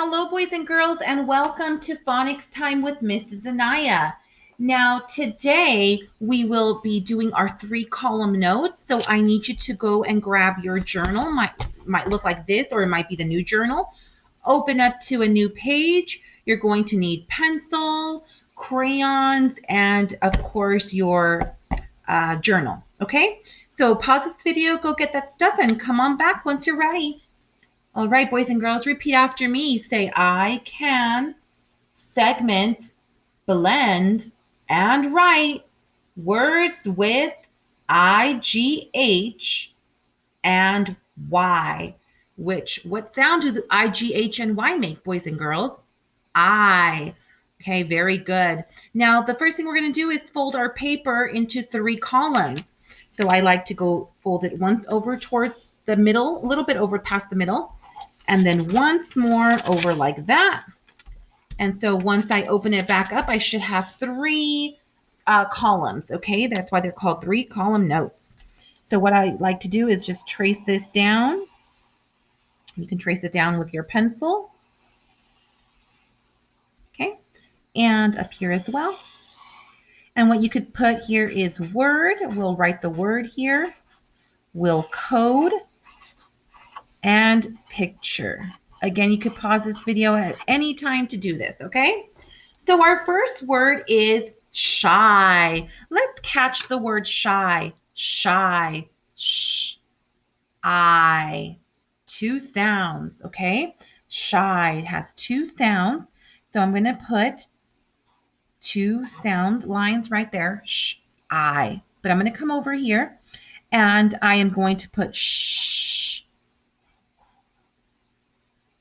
Hello, boys and girls, and welcome to Phonics Time with Mrs. Anaya. Now, today we will be doing our 3-column notes. So I need you to go and grab your journal. Might look like this, or it might be the new journal. Open up to a new page. You're going to need pencil, crayons, and of course your journal. Okay? So pause this video, go get that stuff, and come on back once you're ready. All right, boys and girls, repeat after me. Say, I can segment, blend, and write words with IGH and Y. What sound do the IGH and Y make, boys and girls? I. Okay, very good. Now, the first thing we're going to do is fold our paper into 3 columns. So I like to go fold it once over towards the middle, a little bit over past the middle, and then once more over like that. And so once I open it back up, I should have 3 columns, okay? That's why they're called 3-column notes. So what I like to do is just trace this down. You can trace it down with your pencil, okay? And up here as well. And what you could put here is word. We'll write the word here. We'll code and picture. Again, you could pause this video at any time to do this, okay? So our first word is shy. Let's catch the word shy. Shy. Sh. I. 2 sounds, okay? Shy has 2 sounds. So I'm going to put 2 sound lines right there. Sh. I. But I'm going to come over here and I am going to put shh.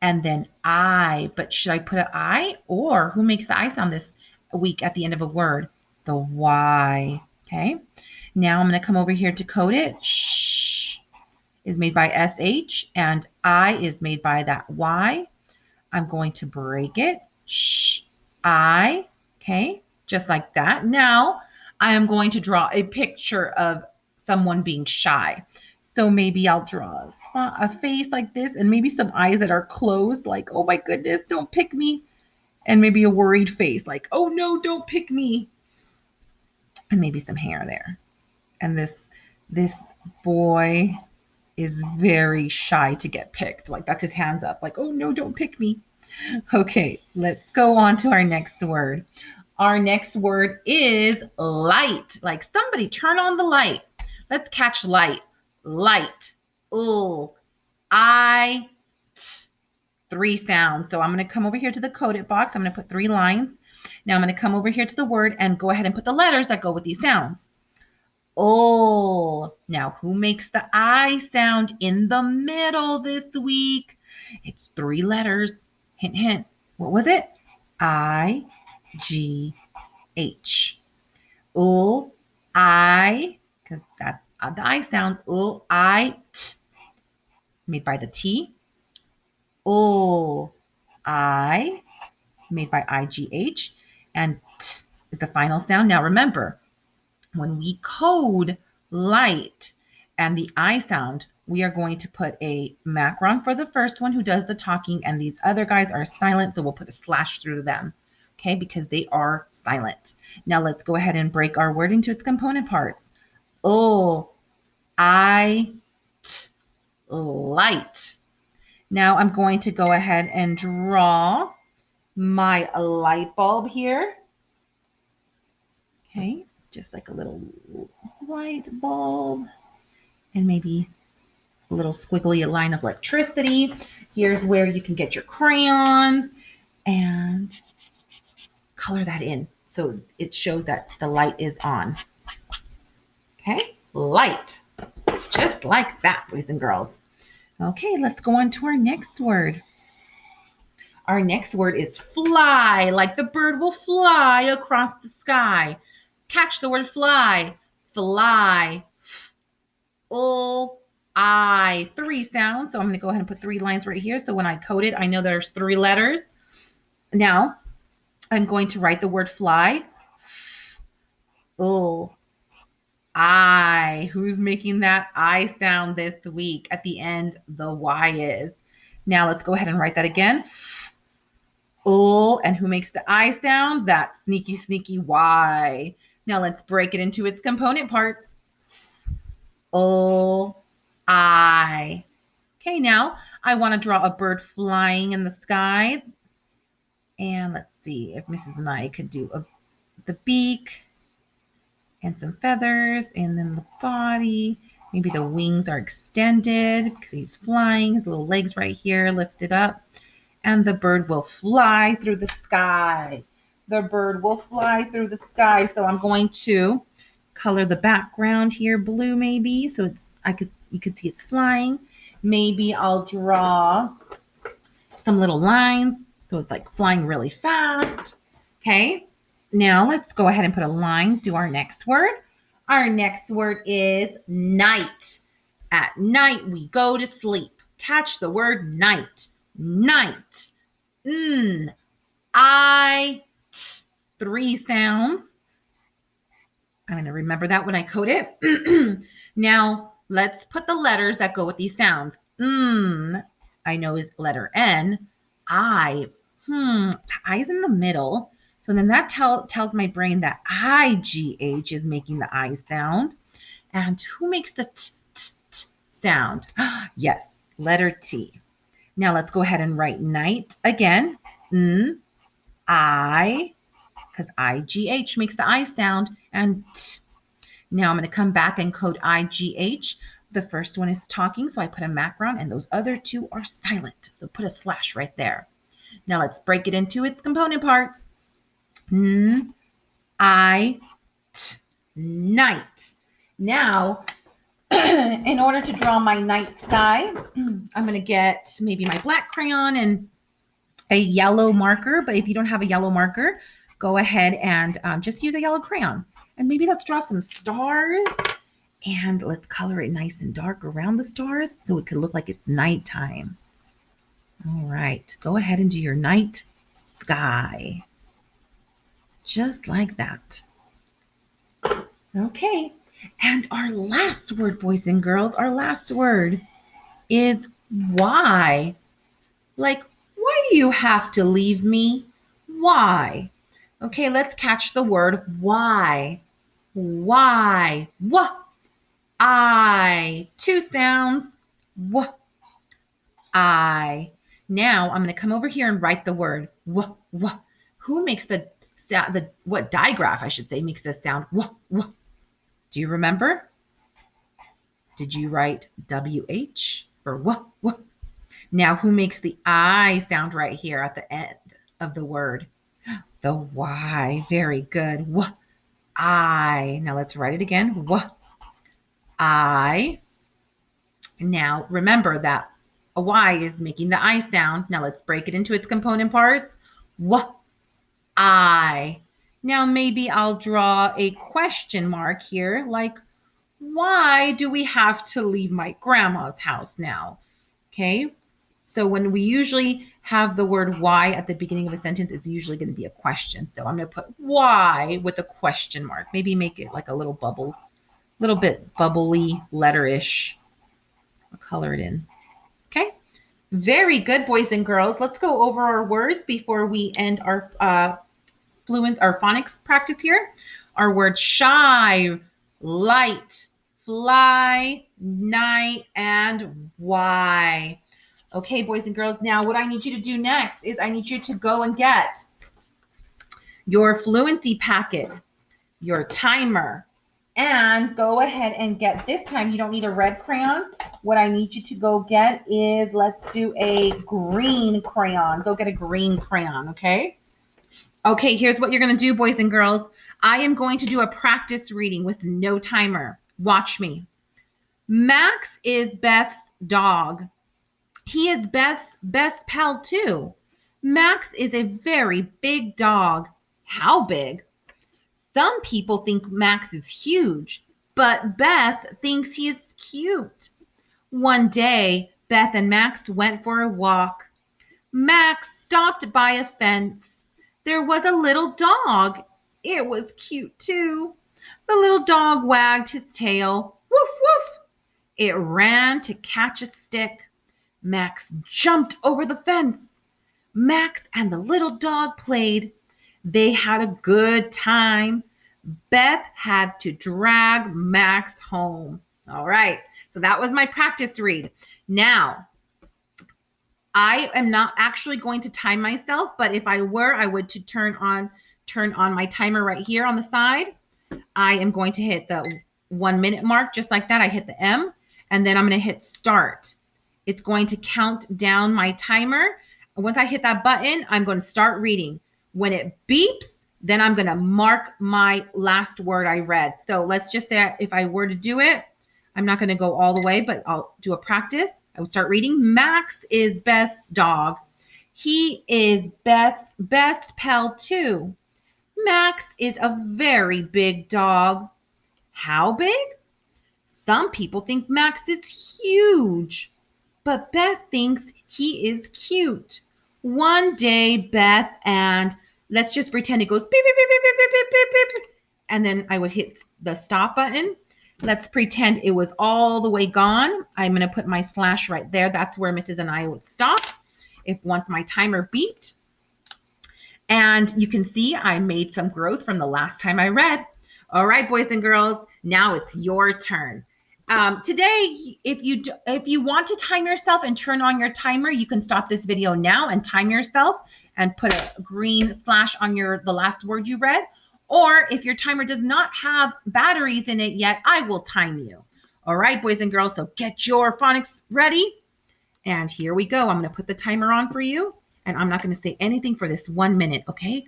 And then I, but should I put an I, or who makes the I sound this week at the end of a word? The Y, okay? Now I'm going to come over here to code it. Shh is made by SH, and I is made by that Y. I'm going to break it. Shh, I, okay? Just like that. Now I am going to draw a picture of someone being shy. So maybe I'll draw a face like this and maybe some eyes that are closed, like, oh my goodness, don't pick me. And maybe a worried face, like, oh no, don't pick me. And maybe some hair there. And this boy is very shy to get picked. Like, that's his hands up, like, oh no, don't pick me. Okay, let's go on to our next word. Our next word is light. Like, somebody turn on the light. Let's catch light. Light. Oh, I, t. 3 sounds. So I'm going to come over here to the coded box. I'm going to put 3 lines. Now I'm going to come over here to the word and go ahead and put the letters that go with these sounds. Oh, now who makes the I sound in the middle this week? It's 3 letters. Hint, hint. What was it? I, G, H. Oh, I, because that's the I sound. Oh, I, t, made by the T. Oh, I, made by IGH, and T is the final sound. Now remember, when we code light and the I sound, we are going to put a macron for the first one who does the talking, and these other guys are silent, so we'll put a slash through them, okay, because they are silent. Now let's go ahead and break our word into its component parts. Oh, I, t, light. Now I'm going to go ahead and draw my light bulb here. Okay, just like a little light bulb and maybe a little squiggly line of electricity. Here's where you can get your crayons and color that in so it shows that the light is on. Okay, light. Just like that, boys and girls. Okay, let's go on to our next word. Our next word is fly, like the bird will fly across the sky. Catch the word fly. Fly. I. 3 sounds. So I'm going to go ahead and put 3 lines right here. So when I code it, I know there's 3 letters. Now I'm going to write the word fly. I. Who's making that I sound this week? At the end, the Y is. Now let's go ahead and write that again. Oh, and who makes the I sound? That sneaky, sneaky Y. Now let's break it into its component parts. Oh, I. Okay, now I want to draw a bird flying in the sky. And let's see if Mrs. and I could do the beak and some feathers and then the body. Maybe the wings are extended because he's flying. His little legs right here lifted up. And the bird will fly through the sky. The bird will fly through the sky. So I'm going to color the background here blue maybe. So you could see it's flying. Maybe I'll draw some little lines. So it's like flying really fast. Okay. Now let's go ahead and put a line. Do our next word. Our next word is night. At night we go to sleep. Catch the word night. Night. I, t. 3 sounds. I'm going to remember that when I code it. Now, let's put the letters that go with these sounds. I know is letter N. I. The I's in the middle. So then that tells my brain that IGH is making the I sound. And who makes the t sound? Yes, letter T. Now let's go ahead and write night again. I, because IGH makes the I sound, and t. Now I'm going to come back and code IGH. The first one is talking, so I put a background, and those other two are silent. So put a slash right there. Now let's break it into its component parts. I, t, night. Now, in order to draw my night sky, I'm going to get maybe my black crayon and a yellow marker. But if you don't have a yellow marker, go ahead and just use a yellow crayon. And maybe let's draw some stars. And let's color it nice and dark around the stars so it could look like it's nighttime. All right, go ahead and do your night sky. Just like that. Okay, and our last word, boys and girls, our last word is why. Like, why do you have to leave me? Why? Okay, let's catch the word why. Why? What? I. 2 sounds. What? I. Now I'm going to come over here and write the word what. Who makes the what digraph I should say makes this sound what? Do you remember? Did you write WH for what? Now who makes the I sound right here at the end of the word? The Y. Very good. What? I. Now let's write it again. What? I. Now remember that a Y is making the I sound. Now let's break it into its component parts. What? I. Now maybe I'll draw a question mark here, like, why do we have to leave my grandma's house now? Okay, so when we usually have the word why at the beginning of a sentence, it's usually going to be a question. So I'm going to put why with a question mark. Maybe make it like a little bubble, little bit bubbly letter-ish. I'll color it in. Okay, very good, boys and girls. Let's go over our words before we end our phonics practice here. Our word shy, light, fly, night, and why. Okay, boys and girls, now what I need you to do next is I need you to go and get your fluency packet, your timer, and go ahead and get, this time you don't need a red crayon. What I need you to go get is, let's do a green crayon. Go get a green crayon, okay? Okay, here's what you're going to do, boys and girls. I am going to do a practice reading with no timer. Watch me. Max is Beth's dog. He is Beth's best pal, too. Max is a very big dog. How big? Some people think Max is huge, but Beth thinks he is cute. One day, Beth and Max went for a walk. Max stopped by a fence. There was a little dog. It was cute, too. The little dog wagged his tail. Woof, woof. It ran to catch a stick. Max jumped over the fence. Max and the little dog played. They had a good time. Beth had to drag Max home. All right. So that was my practice read. Now, I am not actually going to time myself, but if I were, I would to turn on my timer right here on the side. I am going to hit the 1 minute mark just like that. I hit the M and then I'm going to hit start. It's going to count down my timer. Once I hit that button, I'm going to start reading. When it beeps, then I'm going to mark my last word I read. So let's just say if I were to do it, I'm not going to go all the way, but I'll do a practice. I will start reading. Max is Beth's dog. He is Beth's best pal too. Max is a very big dog. How big? Some people think Max is huge, but Beth thinks he is cute. One day, Beth and let's just pretend it goes beep, beep, beep, beep, beep, beep, beep, beep, beep, and then I would hit the stop button. Let's pretend it was all the way gone. I'm going to put my slash right there. That's where Mrs. and I would stop if once my timer beeped. And you can see I made some growth from the last time I read. All right, boys and girls, now it's your turn. Today, if you want to time yourself and turn on your timer, you can stop this video now and time yourself and put a green slash on the last word you read. Or if your timer does not have batteries in it yet, I will time you. All right, boys and girls, so get your phonics ready. And here we go. I'm going to put the timer on for you. And I'm not going to say anything for this 1 minute, okay?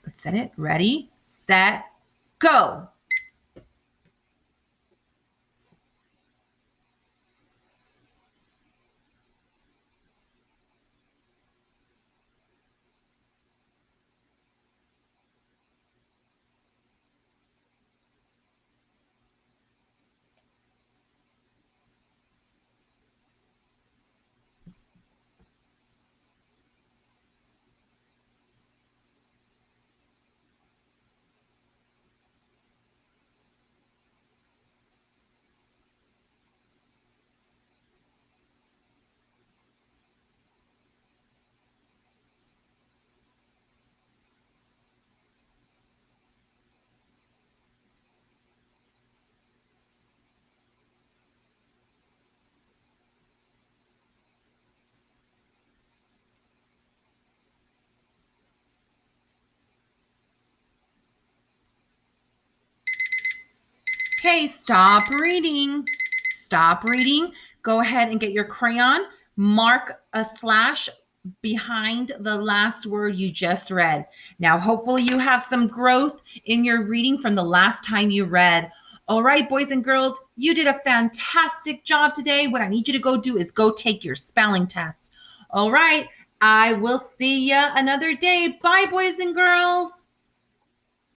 Let's set it. Ready, set, go. Okay, stop reading. Stop reading. Go ahead and get your crayon. Mark a slash behind the last word you just read. Now, hopefully you have some growth in your reading from the last time you read. All right, boys and girls, you did a fantastic job today. What I need you to go do is go take your spelling test. All right, I will see you another day. Bye, boys and girls.